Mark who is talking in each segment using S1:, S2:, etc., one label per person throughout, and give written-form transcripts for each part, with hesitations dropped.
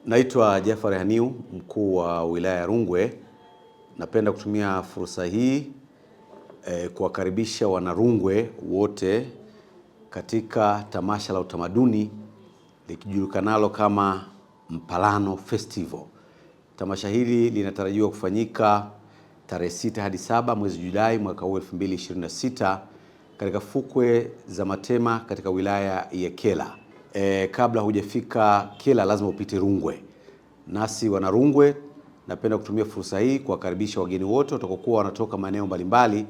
S1: Naitwa Jafar Haniu, mkuu wa wilaya ya Rungwe. Napenda kutumia fursa hii kuwakaribisha Wanarungwe wote katika tamasha la utamaduni likijulikanalo kama Mpalano Festival. Tamasha hili linatarajiwa kufanyika tarehe 6 hadi 7 mwezi Julai mwaka 2026 katika fukwe za Matema katika wilaya ya Kyela. Kabla hujafika Kyela lazima upite Rungwe. Nasi Wanarungwe napenda kutumia fursa hii kuwakaribisha wageni wote watakokuwa wanatoka maeneo mbalimbali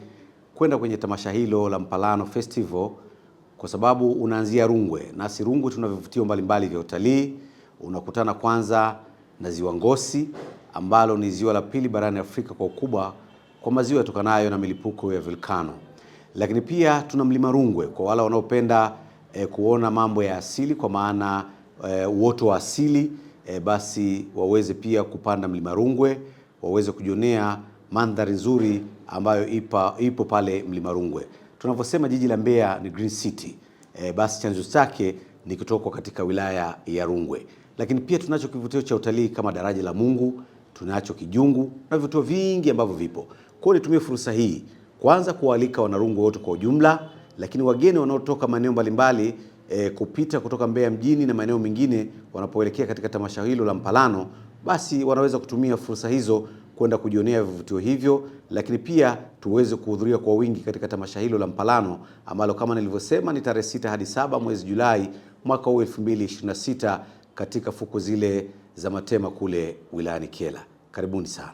S1: kwenda kwenye tamasha hilo la Mpalano Festival, kwa sababu unaanzia Rungwe. Nasi Rungwe tuna vivutio mbalimbali vya utalii. Unakutana kwanza na Ziwa Ngosi ambalo ni ziwa la pili barani Afrika kwa ukubwa kwa maziwa yatokanayo na milipuko ya volkano. Lakini pia tuna Mlima Rungwe kwa wale wanaopenda kuona mambo ya asili, kwa maana uoto wa asili, basi waweze pia kupanda Mlima Rungwe, waweze kujionea mandhari nzuri ambayo ipo pale Mlima Rungwe. Tunavyosema jiji la Mbeya ni Green City, basi chanzo chake ni kutoka katika wilaya ya Rungwe. Lakini pia tunacho kivutio cha utalii kama Daraja la Mungu, tunacho Kijungu na vivutio vingi ambavyo vipo. Kwa hiyo nitumie fursa hii kwanza kualika Wanarungwe wote kwa ujumla, lakini wageni wanaotoka maeneo mbalimbali kupita kutoka Mbeya mjini na maeneo mengine wanapoelekea katika tamasha hilo la Mpalano, basi wanaweza kutumia fursa hizo kwenda kujionea vivutio hivyo, lakini pia tuweze kuhudhuria kwa wingi katika tamasha hilo la Mpalano ambalo kama nilivyosema ni tarehe 6 hadi 7 mwezi Julai mwaka 2026 katika fuko zile za Matema kule wilayani Kyela. Karibuni sana.